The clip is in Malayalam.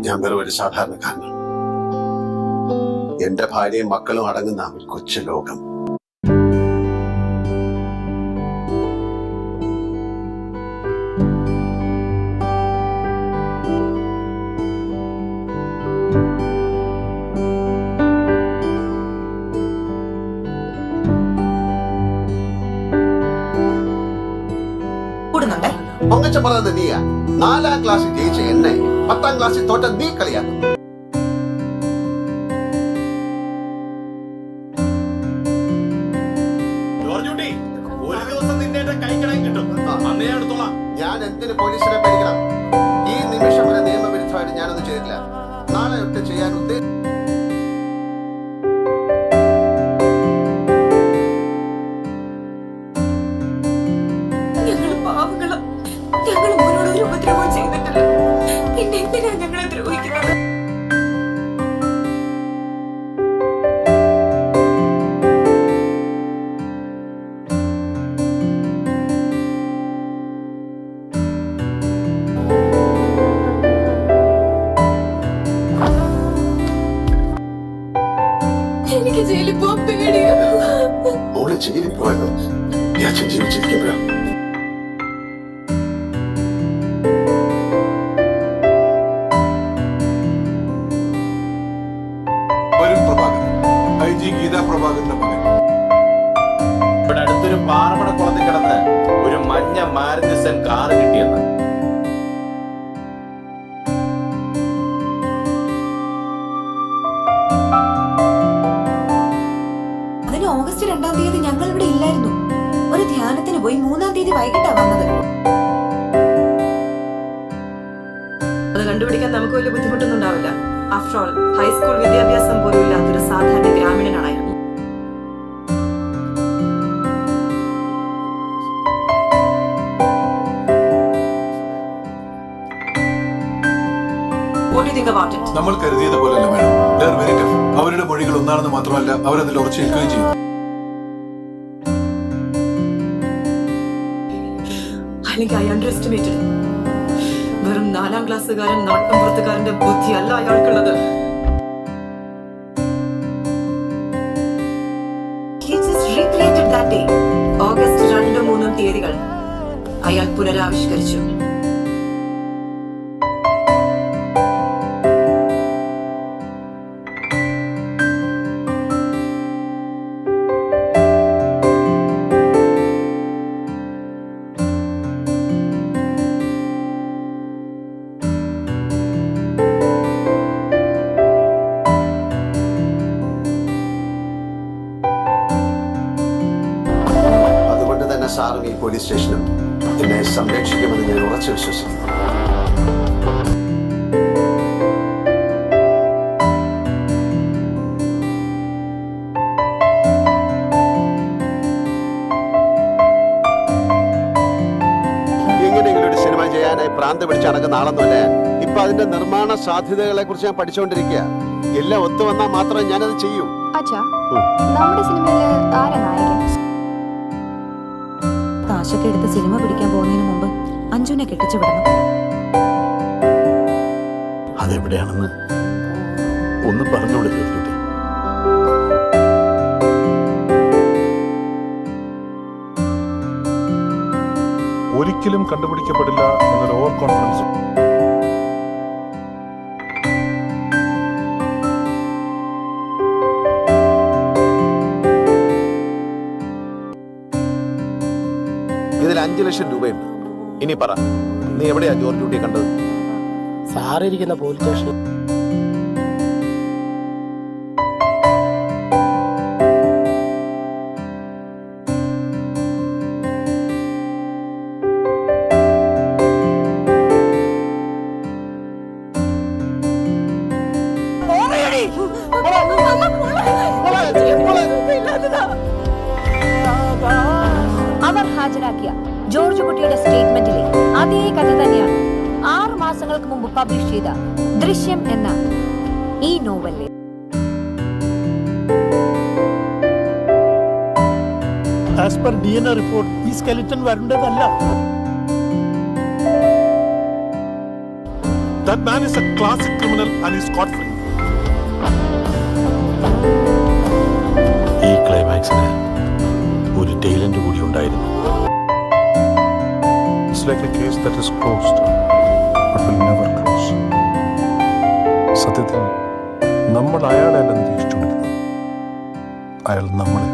ഞാൻ വെറും ഒരു സാധാരണക്കാരനാണ്. എന്റെ ഭാര്യയും മക്കളും അടങ്ങുന്ന ഒരു കൊച്ചു ലോകം. പൊങ്ങച്ച പറയുന്നത് നീയാ. 4ാം ക്ലാസ്സിൽ ജയിച്ച എന്നെ 10ാം ക്ലാസ്സിൽ തോറ്റ നീ കളിയാക്കും. ഞാൻ എന്തിന് പോലീസിനെ പേടിക്കണം? ഈ നിമിഷം വരെ നിയമവിരുദ്ധമായിട്ട് ഞാനൊന്നും ചെയ്തിട്ടില്ല. നാളെ തൊട്ട് ചെയ്യാൻ ഉദ്ദേശിച്ചു. പിന്നെ എന്തിനാ ഞങ്ങളെ ദ്രോഹിക്കുന്നത്? എനിക്ക് ജയിലിൽ പോകാൻ പേടിയാ. ജയിലിൽ പോയല്ലോ ഞാൻ ജീവിച്ചിരിക്കുമ്പോഴാ. ഇവിടെ അടുത്തൊരു പാറമട കുളത്തിൽ കിടന്ന് ഒരു മഞ്ഞ മാരുതി സെൻ കാറ് കിട്ടിയെന്ന്. അതിന് ഓഗസ്റ്റ് 2-ാം തീയതി ഞങ്ങൾ ഇവിടെ ഇല്ലായിരുന്നു. ഒരു ധ്യാനത്തിന് പോയി 3-ാം തീയതി വൈകിട്ടാ വന്നത്. അത് കണ്ടുപിടിക്കാൻ നമുക്ക് വലിയ ബുദ്ധിമുട്ടൊന്നും ഉണ്ടാവില്ല. ആഫ്റ്റർ ഓൾ ഹൈസ്കൂൾ വിദ്യാഭ്യാസം പോലും ഇല്ലാത്തൊരു സാധാരണ ഗ്രാമീണനാണ് അയാൾ. നമ്മൾ കരുതിയത് പോലെയല്ല മേഡം. അവരുടെ മൊഴികൾ ഒന്നാണെന്ന് മാത്രമല്ല, അവരതിൽ ഉറച്ചു നിൽക്കുകയും ചെയ്യും. അല്ലെങ്കിൽ ഐ അണ്ടർഎസ്റ്റിമേറ്റഡ്. വെറും 4ാം ക്ലാസ്സുകാരൻ നാട്ടിൻപുറത്തുകാരന്റെ ബുദ്ധിയല്ല അയാൾക്കുള്ളത്. ഓഗസ്റ്റ് 2, 3 തീയതികൾ അയാൾ പുനരാവിഷ്കരിച്ചു. സാറും ഈ പോലീസ് സ്റ്റേഷനും എന്നെ സംരക്ഷിക്കുമെന്ന് ഞാൻ ഉറച്ചു വിശ്വസിക്കുന്നു. എങ്ങനെയെങ്കിലും ഒരു സിനിമ ചെയ്യാനായി പ്രാന്ത് പിടിച്ച് നടക്കുന്ന ആളൊന്നുമല്ല. ഇപ്പൊ അതിന്റെ നിർമ്മാണ സാധ്യതകളെ കുറിച്ച് ഞാൻ പഠിച്ചുകൊണ്ടിരിക്കുക. എല്ലാം ഒത്തു വന്നാൽ മാത്രമേ ഞാനത് ചെയ്യൂ. നമ്മുടെ സിനിമയില് ആരാ നായകൻ? കാശൊക്കെ എടുത്ത് സിനിമ പിടിക്കാൻ പോകുന്നതിന് മുമ്പ് അഞ്ജുനെ കെട്ടിച്ചു വിടണം. അതെവിടെയാണെന്ന് ഒന്ന് പറഞ്ഞോളൂ ജോർജുട്ടി. ഒരിക്കലും കണ്ടുപിടിക്കപ്പെടില്ല എന്നൊരു ഓവർ കോൺഫിഡൻസ്. ഇതിൽ 5 ലക്ഷം രൂപയുണ്ട്. ഇനി പറ, നീ എവിടെയാ ജോർജ് കുട്ടിയെ കണ്ടത്? സാറിരിക്കുന്ന പോലീസ് സ്റ്റേഷൻ. അവർ ഹാജരാക്കിയ ജോർജ് കുട്ടിയുടെ സ്റ്റേറ്റ്മെന്റിലെ അതേ കഥ തന്നെയാണ് 6 മാസങ്ങൾക്ക് മുമ്പ് പബ്ലിഷ് ചെയ്ത ദൃശ്യം എന്ന ഈ നോവലിൽ. ആസ് പെർ DNA റിപ്പോർട്ട് ഈ skeleton വരേണ്ടതല്ല. That man is a classic criminal and he's caught free. ഈ ക്ലൈമാക്സിന് ഒരു ടൈലന്റ് കൂടി ഉണ്ടായിരുന്നു. It's like a case that is closed but will never close. സത്യത്തിൽ നമ്മൾ അയാളെ അല്ല നിരീക്ഷിച്ചുകൊണ്ടിരുന്നത്, അയാൾ നമ്മളെ